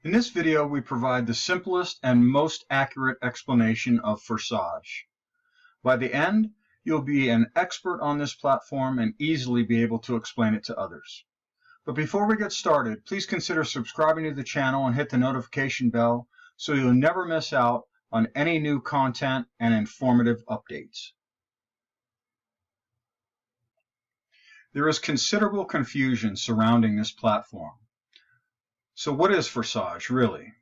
In this video, we provide the simplest and most accurate explanation of Forsage. By the end, you'll be an expert on this platform and easily be able to explain it to others. But before we get started, please consider subscribing to the channel and hit the notification bell so you'll never miss out on any new content and informative updates. There is considerable confusion surrounding this platform. So what is Forsage really?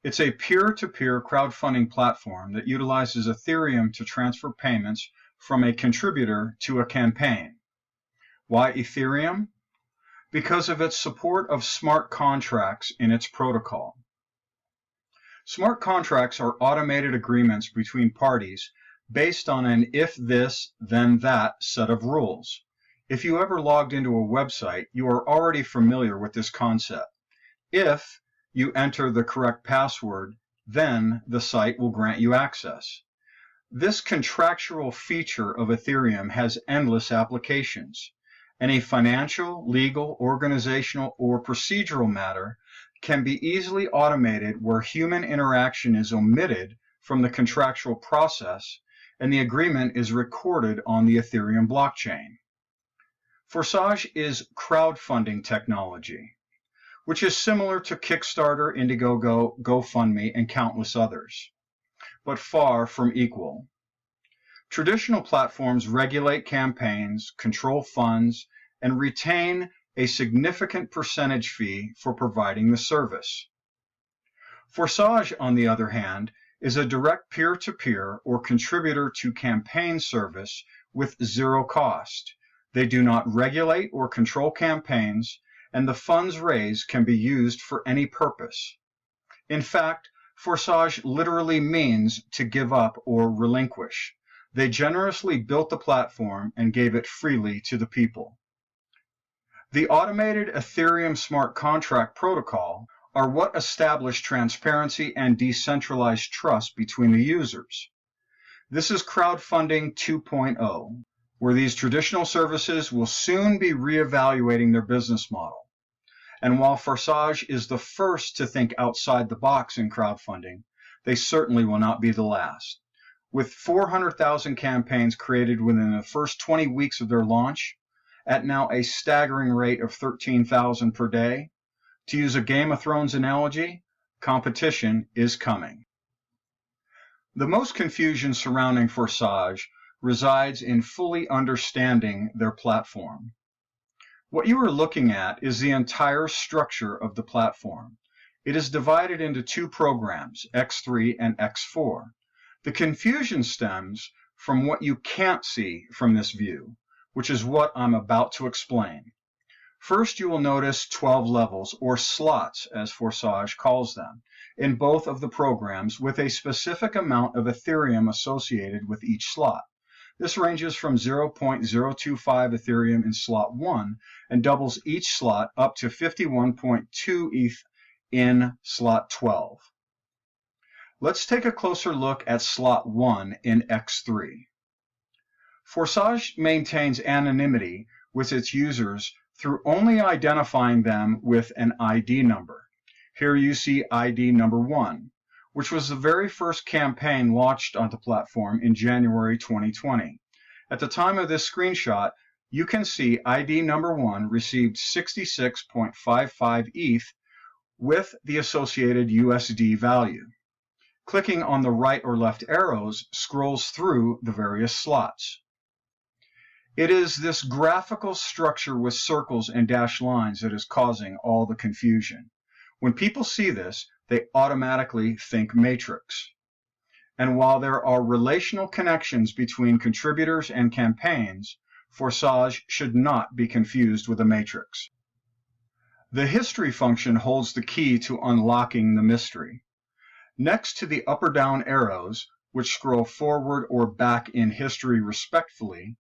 It's a peer-to-peer crowdfunding platform that utilizes Ethereum to transfer payments from a contributor to a campaign. Why Ethereum? Because of its support of smart contracts in its protocol. Smart contracts are automated agreements between parties based on an if this, then that set of rules. If you ever logged into a website, you are already familiar with this concept. If you enter the correct password, then the site will grant you access. This contractual feature of Ethereum has endless applications. Any financial, legal, organizational, or procedural matter can be easily automated where human interaction is omitted from the contractual process and the agreement is recorded on the Ethereum blockchain. Forsage is crowdfunding technology, which is similar to Kickstarter, Indiegogo, GoFundMe, and countless others, but far from equal. Traditional platforms regulate campaigns, control funds, and retain a significant percentage fee for providing the service. Forsage, on the other hand, is a direct peer-to-peer or contributor-to-campaign service with zero cost. They do not regulate or control campaigns, and the funds raised can be used for any purpose. In fact, Forsage literally means to give up or relinquish. They generously built the platform and gave it freely to the people. The automated Ethereum smart contract protocol are what establish transparency and decentralized trust between the users. This is crowdfunding 2.0. where these traditional services will soon be reevaluating their business model. And while Forsage is the first to think outside the box in crowdfunding, they certainly will not be the last. With 400,000 campaigns created within the first 20 weeks of their launch, at now a staggering rate of 13,000 per day, to use a Game of Thrones analogy, competition is coming. The most confusion surrounding Forsage resides in fully understanding their platform. What you are looking at is the entire structure of the platform. It is divided into two programs, X3 and X4. The confusion stems from what you can't see from this view, which is what I'm about to explain. First, you will notice 12 levels, or slots as Forsage calls them, in both of the programs with a specific amount of Ethereum associated with each slot. This ranges from 0.025 Ethereum in slot 1 and doubles each slot up to 51.2 ETH in slot 12. Let's take a closer look at slot 1 in X3. Forsage maintains anonymity with its users through only identifying them with an ID number. Here you see ID number 1. Which was the very first campaign launched on the platform in January 2020. At the time of this screenshot, you can see ID number 1 received 66.55 ETH with the associated USD value. Clicking on the right or left arrows scrolls through the various slots. It is this graphical structure with circles and dashed lines that is causing all the confusion. When people see this, they automatically think matrix. And while there are relational connections between contributors and campaigns, Forsage should not be confused with a matrix. The history function holds the key to unlocking the mystery. Next to the up or down arrows, which scroll forward or back in history respectively,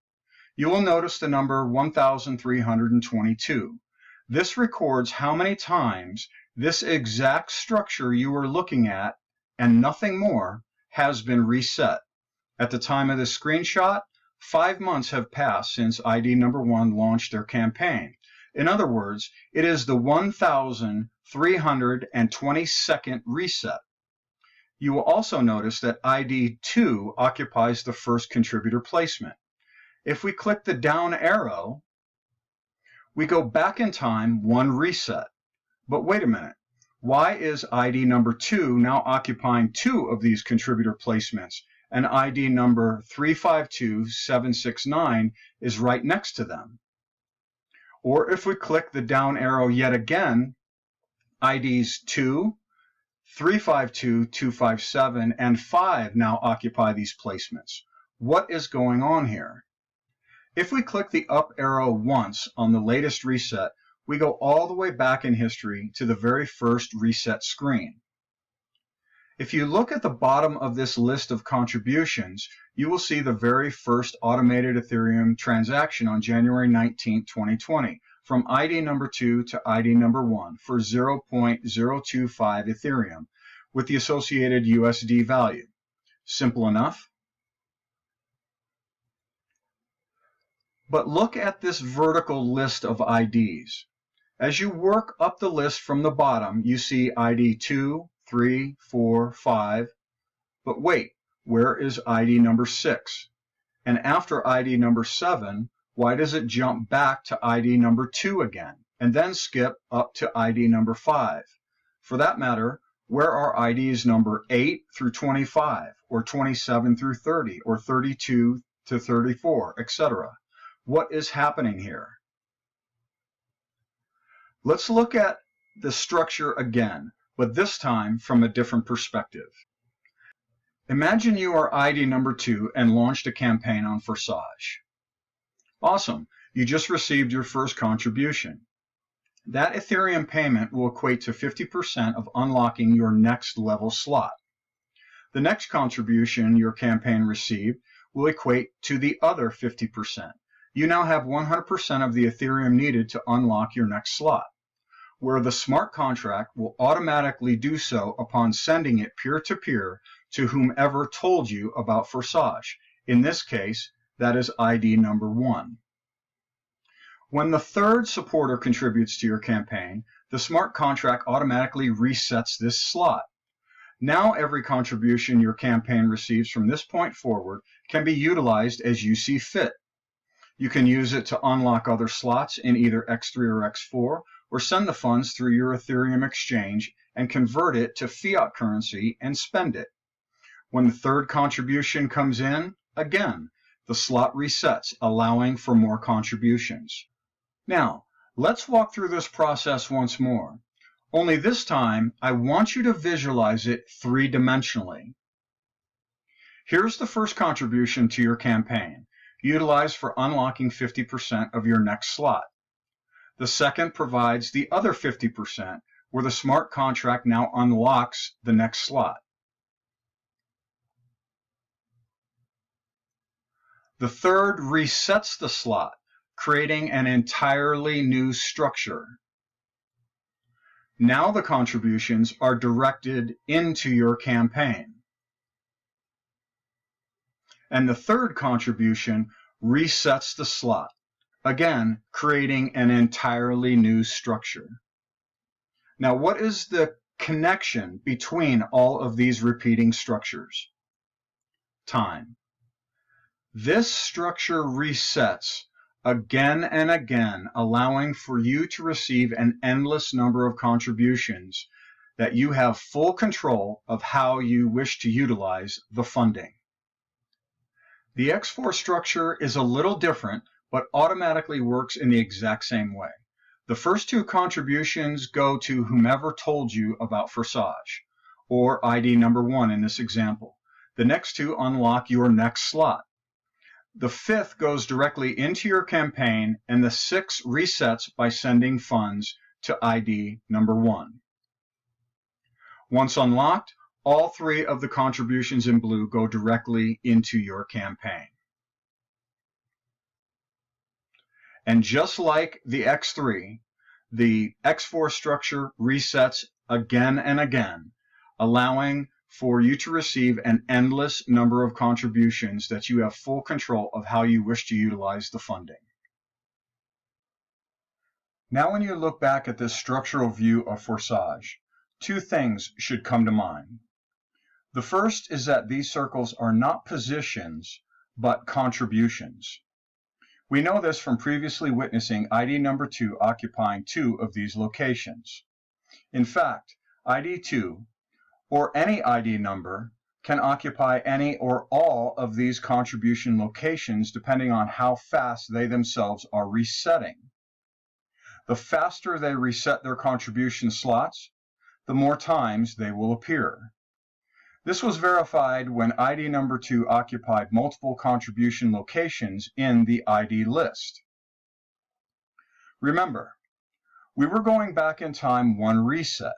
you will notice the number 1322. This records how many times this exact structure you are looking at, and nothing more, has been reset. At the time of this screenshot, 5 months have passed since ID number 1 launched their campaign, In other words, it is the 1,322nd reset. You will also notice that ID 2 occupies the first contributor placement. If we click the down arrow, we go back in time one reset. But wait a minute, why is ID number 2 now occupying 2 of these contributor placements, and ID number 352769 is right next to them? Or if we click the down arrow yet again, IDs 2, 352257, and 5 now occupy these placements. What is going on here? If we click the up arrow once on the latest reset, we go all the way back in history to the very first reset screen. If you look at the bottom of this list of contributions, you will see the very first automated Ethereum transaction on January 19, 2020, from ID number 2 to ID number 1 for 0.025 Ethereum with the associated USD value. Simple enough. But look at this vertical list of IDs. As you work up the list from the bottom, you see ID 2, 3, 4, 5. But wait, where is ID number 6? And after ID number 7, why does it jump back to ID number 2 again, and then skip up to ID number 5? For that matter, where are IDs number 8 through 25, or 27 through 30, or 32 to 34, etc.? What is happening here? Let's look at the structure again, but this time from a different perspective. Imagine you are ID number 2 and launched a campaign on Forsage. Awesome, you just received your first contribution. That Ethereum payment will equate to 50% of unlocking your next level slot. The next contribution your campaign received will equate to the other 50%. You now have 100% of the Ethereum needed to unlock your next slot, where the smart contract will automatically do so upon sending it peer-to-peer to whomever told you about Forsage. In this case, that is ID number 1. When the third supporter contributes to your campaign, the smart contract automatically resets this slot. Now every contribution your campaign receives from this point forward can be utilized as you see fit. You can use it to unlock other slots in either X3 or X4, or send the funds through your Ethereum exchange and convert it to fiat currency and spend it. When the third contribution comes in, again, the slot resets, allowing for more contributions. Now, let's walk through this process once more. Only this time, I want you to visualize it three-dimensionally. Here's the first contribution to your campaign, utilized for unlocking 50% of your next slot. The second provides the other 50%, where the smart contract now unlocks the next slot. The third resets the slot, creating an entirely new structure. Now the contributions are directed into your campaign. And the third contribution resets the slot, again, creating an entirely new structure. Now, what is the connection between all of these repeating structures? Time. This structure resets again and again, allowing for you to receive an endless number of contributions that you have full control of how you wish to utilize the funding. The X4 structure is a little different, but automatically works in the exact same way. The first two contributions go to whomever told you about Forsage, or ID number 1 in this example. The next two unlock your next slot. The fifth goes directly into your campaign, and the sixth resets by sending funds to ID number 1. Once unlocked, all three of the contributions in blue go directly into your campaign. And just like the X3, the X4 structure resets again and again, allowing for you to receive an endless number of contributions that you have full control of how you wish to utilize the funding. Now when you look back at this structural view of Forsage, two things should come to mind. The first is that these circles are not positions, but contributions. We know this from previously witnessing ID number 2 occupying 2 of these locations. In fact, ID 2, or any ID number, can occupy any or all of these contribution locations depending on how fast they themselves are resetting. The faster they reset their contribution slots, the more times they will appear. This was verified when ID number 2 occupied multiple contribution locations in the ID list. Remember, we were going back in time one reset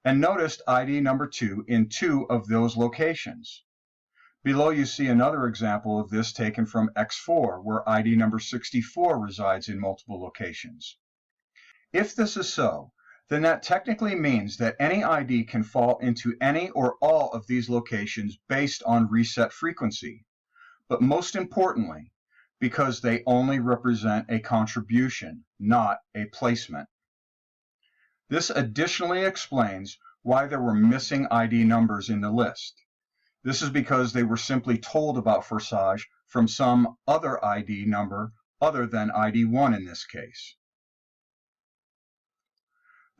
and noticed ID number 2 in 2 of those locations. Below you see another example of this taken from X4, where ID number 64 resides in multiple locations. If this is so, then that technically means that any ID can fall into any or all of these locations based on reset frequency, but most importantly, because they only represent a contribution, not a placement. This additionally explains why there were missing ID numbers in the list. This is because they were simply told about Forsage from some other ID number other than ID 1 in this case.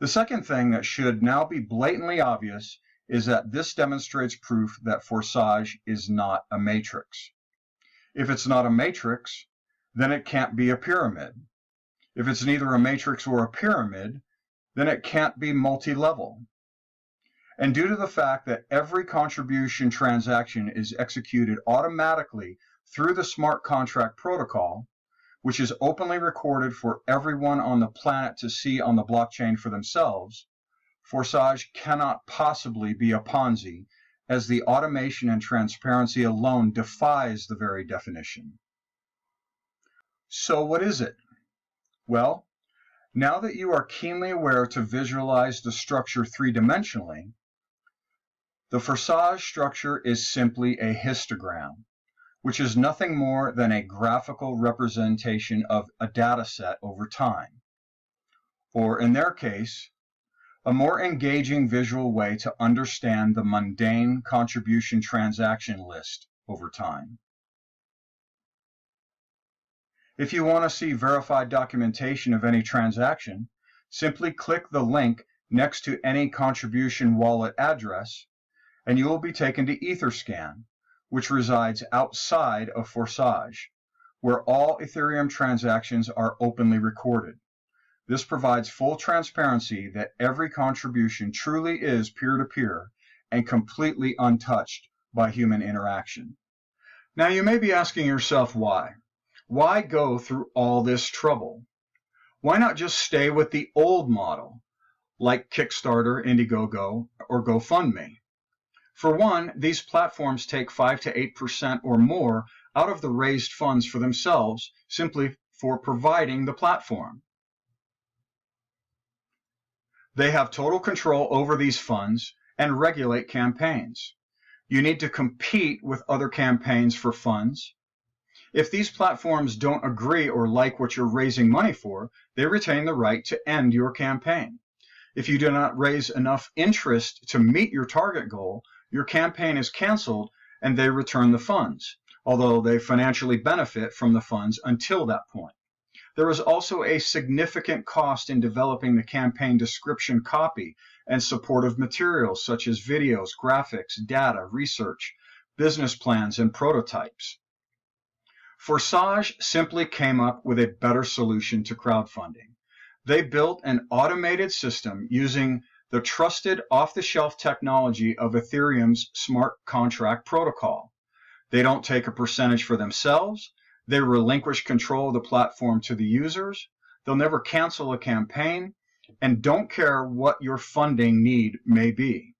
The second thing that should now be blatantly obvious is that this demonstrates proof that Forsage is not a matrix. If it's not a matrix, then it can't be a pyramid. If it's neither a matrix or a pyramid, then it can't be multi-level. And due to the fact that every contribution transaction is executed automatically through the smart contract protocol, which is openly recorded for everyone on the planet to see on the blockchain for themselves, Forsage cannot possibly be a Ponzi, as the automation and transparency alone defies the very definition. So what is it? Well, now that you are keenly aware to visualize the structure three-dimensionally, the Forsage structure is simply a histogram, which is nothing more than a graphical representation of a data set over time, or in their case, a more engaging visual way to understand the mundane contribution transaction list over time. If you want to see verified documentation of any transaction, simply click the link next to any contribution wallet address, and you will be taken to Etherscan, which resides outside of Forsage, where all Ethereum transactions are openly recorded. This provides full transparency that every contribution truly is peer-to-peer and completely untouched by human interaction. Now you may be asking yourself why. Why go through all this trouble? Why not just stay with the old model, like Kickstarter, Indiegogo, or GoFundMe? For one, these platforms take 5 to 8% or more out of the raised funds for themselves simply for providing the platform. They have total control over these funds and regulate campaigns. You need to compete with other campaigns for funds. If these platforms don't agree or like what you're raising money for, they retain the right to end your campaign. If you do not raise enough interest to meet your target goal, your campaign is canceled and they return the funds, although they financially benefit from the funds until that point. There is also a significant cost in developing the campaign description copy and supportive materials such as videos, graphics, data, research, business plans, and prototypes. Forsage simply came up with a better solution to crowdfunding. They built an automated system using the trusted off-the-shelf technology of Ethereum's smart contract protocol. They don't take a percentage for themselves. They relinquish control of the platform to the users. They'll never cancel a campaign and don't care what your funding need may be.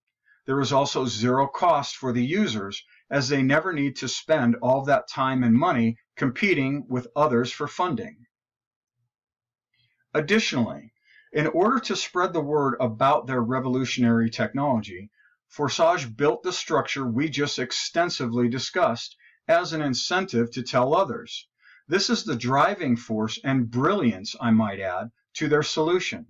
There is also zero cost for the users, as they never need to spend all that time and money competing with others for funding. Additionally, in order to spread the word about their revolutionary technology, Forsage built the structure we just extensively discussed as an incentive to tell others. This is the driving force and brilliance, I might add, to their solution.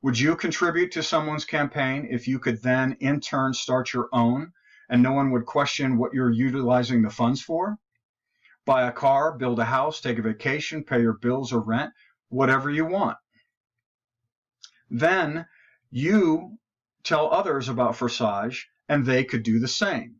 Would you contribute to someone's campaign if you could then in turn start your own and no one would question what you're utilizing the funds for? Buy a car, build a house, take a vacation, pay your bills or rent, whatever you want. Then you tell others about Forsage and they could do the same.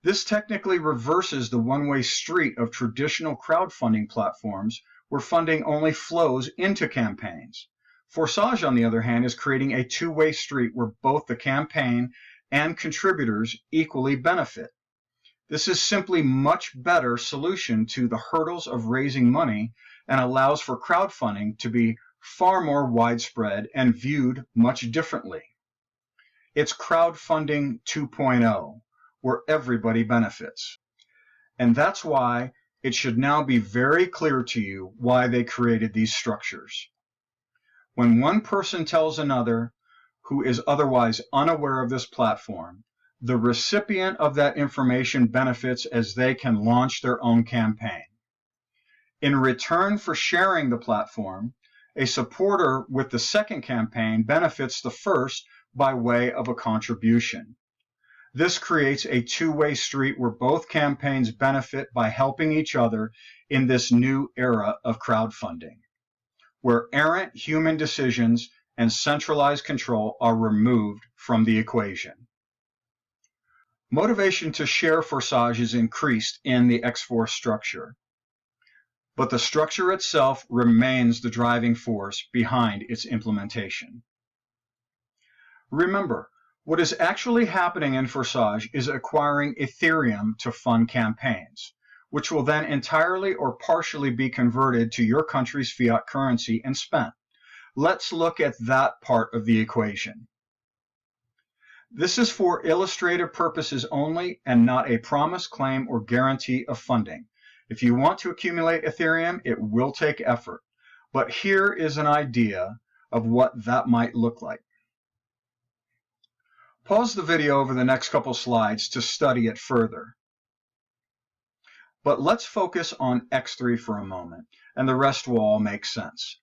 This technically reverses the one-way street of traditional crowdfunding platforms where funding only flows into campaigns. Forsage, on the other hand, is creating a two-way street where both the campaign and contributors equally benefit. This is simply a much better solution to the hurdles of raising money and allows for crowdfunding to be far more widespread and viewed much differently. It's crowdfunding 2.0, where everybody benefits. And that's why it should now be very clear to you why they created these structures. When one person tells another who is otherwise unaware of this platform, the recipient of that information benefits as they can launch their own campaign. In return for sharing the platform, a supporter with the second campaign benefits the first by way of a contribution. This creates a two-way street where both campaigns benefit by helping each other in this new era of crowdfunding, where errant human decisions and centralized control are removed from the equation. Motivation to share Forsage is increased in the X4 structure, but the structure itself remains the driving force behind its implementation. Remember, what is actually happening in Forsage is acquiring Ethereum to fund campaigns, which will then entirely or partially be converted to your country's fiat currency and spent. Let's look at that part of the equation. This is for illustrative purposes only and not a promise, claim, or guarantee of funding. If you want to accumulate Ethereum, it will take effort. But here is an idea of what that might look like. Pause the video over the next couple slides to study it further. But let's focus on X3 for a moment, and the rest will all make sense.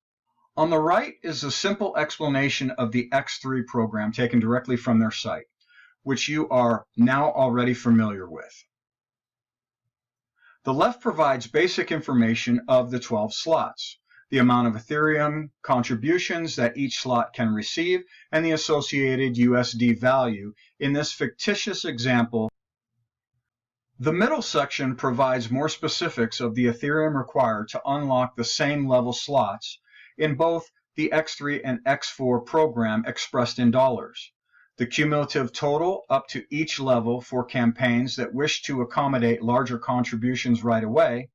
On the right is a simple explanation of the X3 program taken directly from their site, which you are now already familiar with. The left provides basic information of the 12 slots, the amount of Ethereum contributions that each slot can receive, and the associated USD value in this fictitious example. The middle section provides more specifics of the Ethereum required to unlock the same level slots in both the X3 and X4 program expressed in dollars, the cumulative total up to each level for campaigns that wish to accommodate larger contributions right away,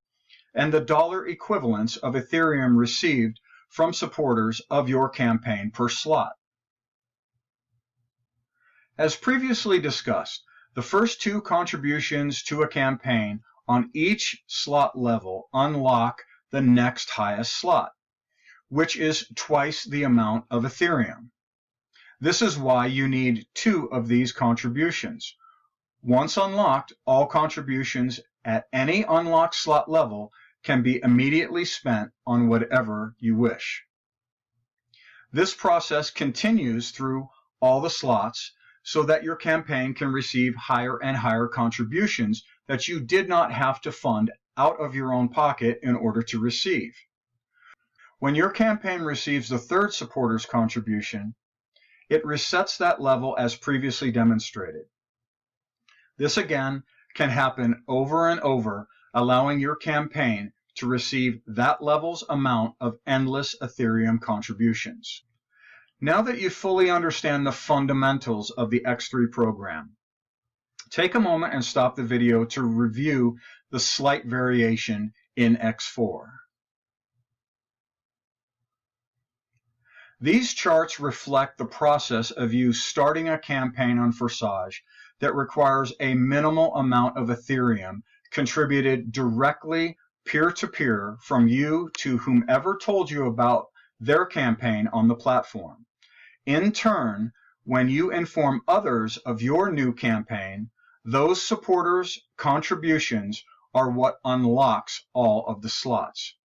and the dollar equivalents of Ethereum received from supporters of your campaign per slot. As previously discussed, the first two contributions to a campaign on each slot level unlock the next highest slot, which is twice the amount of Ethereum. This is why you need two of these contributions. Once unlocked, all contributions at any unlocked slot level can be immediately spent on whatever you wish. This process continues through all the slots so that your campaign can receive higher and higher contributions that you did not have to fund out of your own pocket in order to receive. When your campaign receives the third supporter's contribution, it resets that level as previously demonstrated. This again can happen over and over, allowing your campaign to receive that level's amount of endless Ethereum contributions. Now that you fully understand the fundamentals of the X3 program, take a moment and stop the video to review the slight variation in X4. These charts reflect the process of you starting a campaign on Forsage that requires a minimal amount of Ethereum contributed directly peer-to-peer from you to whomever told you about their campaign on the platform. In turn, when you inform others of your new campaign, those supporters' contributions are what unlocks all of the slots.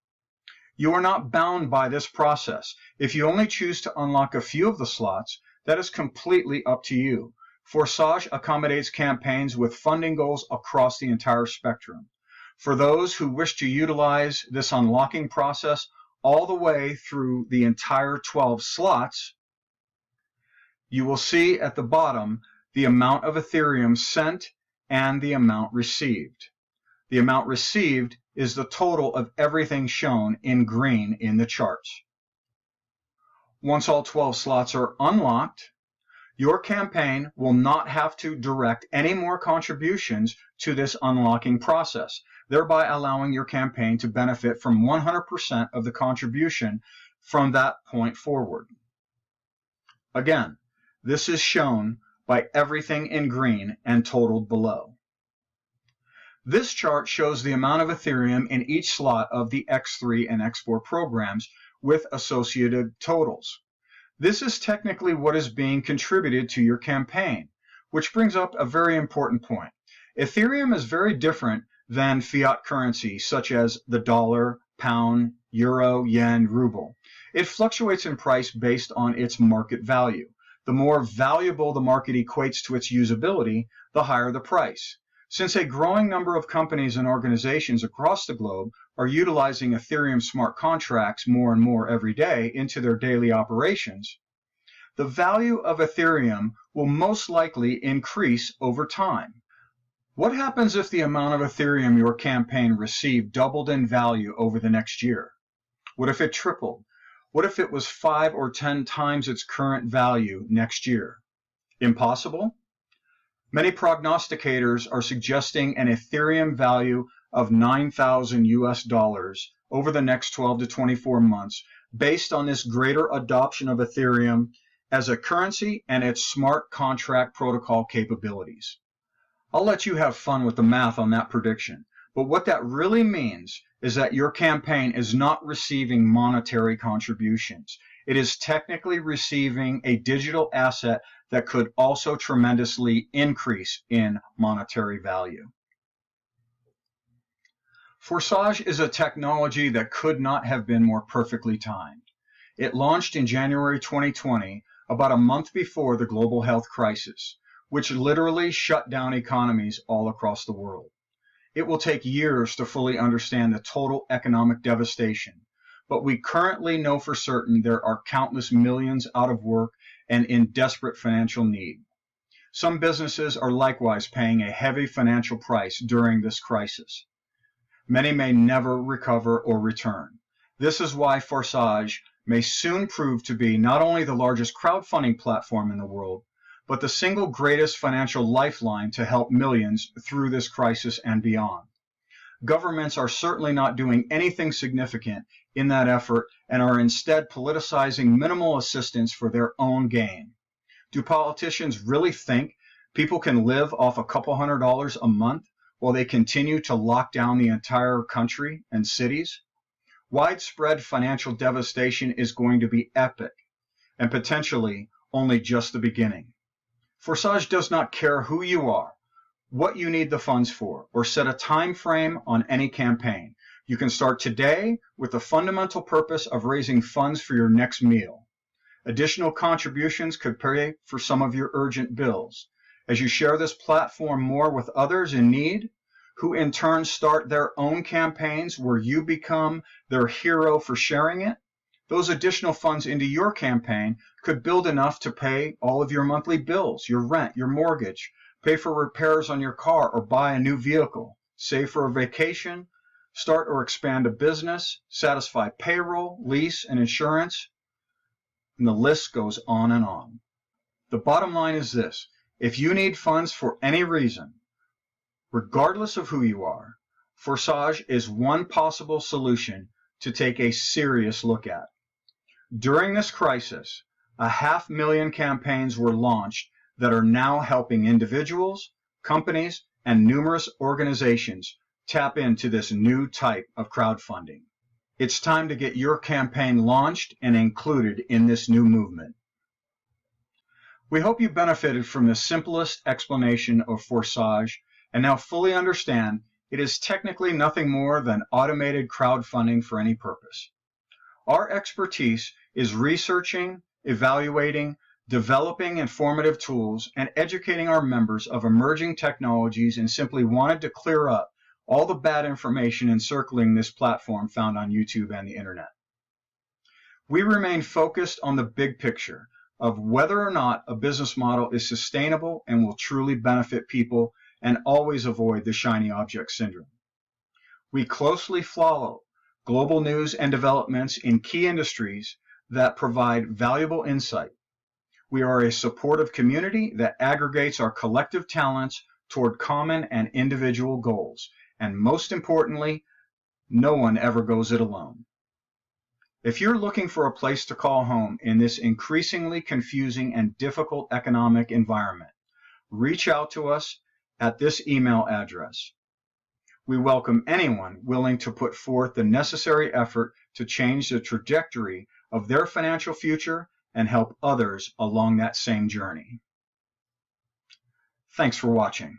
You are not bound by this process. If you only choose to unlock a few of the slots, that is completely up to you. Forsage accommodates campaigns with funding goals across the entire spectrum. For those who wish to utilize this unlocking process all the way through the entire 12 slots, you will see at the bottom the amount of Ethereum sent and the amount received. The amount received is the total of everything shown in green in the charts. Once all 12 slots are unlocked, your campaign will not have to direct any more contributions to this unlocking process, thereby allowing your campaign to benefit from 100% of the contribution from that point forward. Again, this is shown by everything in green and totaled below. This chart shows the amount of Ethereum in each slot of the X3 and X4 programs with associated totals. This is technically what is being contributed to your campaign, which brings up a very important point. Ethereum is very different than fiat currency such as the dollar, pound, euro, yen, ruble. It fluctuates in price based on its market value. The more valuable the market equates to its usability, the higher the price. Since a growing number of companies and organizations across the globe are utilizing Ethereum smart contracts more and more every day into their daily operations, the value of Ethereum will most likely increase over time. What happens if the amount of Ethereum your campaign received doubled in value over the next year? What if it tripled? What if it was 5 or 10 times its current value next year? Impossible? Many prognosticators are suggesting an Ethereum value of $9,000 over the next 12 to 24 months based on this greater adoption of Ethereum as a currency and its smart contract protocol capabilities. I'll let you have fun with the math on that prediction, but what that really means is that your campaign is not receiving monetary contributions. It is technically receiving a digital asset that could also tremendously increase in monetary value. Forsage is a technology that could not have been more perfectly timed. It launched in January 2020, about a month before the global health crisis, which literally shut down economies all across the world. It will take years to fully understand the total economic devastation, but we currently know for certain there are countless millions out of work and in desperate financial need. Some businesses are likewise paying a heavy financial price during this crisis. Many may never recover or return. This is why Forsage may soon prove to be not only the largest crowdfunding platform in the world, but the single greatest financial lifeline to help millions through this crisis and beyond. Governments are certainly not doing anything significant in that effort and are instead politicizing minimal assistance for their own gain. Do politicians really think people can live off a couple $100s a month while they continue to lock down the entire country and cities? Widespread financial devastation is going to be epic and potentially only just the beginning. Forsage does not care who you are, what you need the funds for, or set a time frame on any campaign. You can start today with the fundamental purpose of raising funds for your next meal. Additional contributions could pay for some of your urgent bills. As you share this platform more with others in need, who in turn start their own campaigns where you become their hero for sharing it, those additional funds into your campaign could build enough to pay all of your monthly bills, your rent, your mortgage, pay for repairs on your car or buy a new vehicle, save for a vacation, start or expand a business, satisfy payroll, lease, and insurance, and the list goes on and on. The bottom line is this: if you need funds for any reason, regardless of who you are, Forsage is one possible solution to take a serious look at. During this crisis, 500,000 campaigns were launched that are now helping individuals, companies, and numerous organizations tap into this new type of crowdfunding. It's time to get your campaign launched and included in this new movement. We hope you benefited from the simplest explanation of Forsage and now fully understand it is technically nothing more than automated crowdfunding for any purpose. Our expertise is researching, evaluating, developing informative tools, and educating our members of emerging technologies, and simply wanted to clear up all the bad information encircling this platform found on YouTube and the internet. We remain focused on the big picture of whether or not a business model is sustainable and will truly benefit people, and always avoid the shiny object syndrome. We closely follow global news and developments in key industries that provide valuable insight. We are a supportive community that aggregates our collective talents toward common and individual goals. And most importantly, no one ever goes it alone. If you're looking for a place to call home in this increasingly confusing and difficult economic environment, reach out to us at this email address. We welcome anyone willing to put forth the necessary effort to change the trajectory of their financial future and help others along that same journey. Thanks for watching.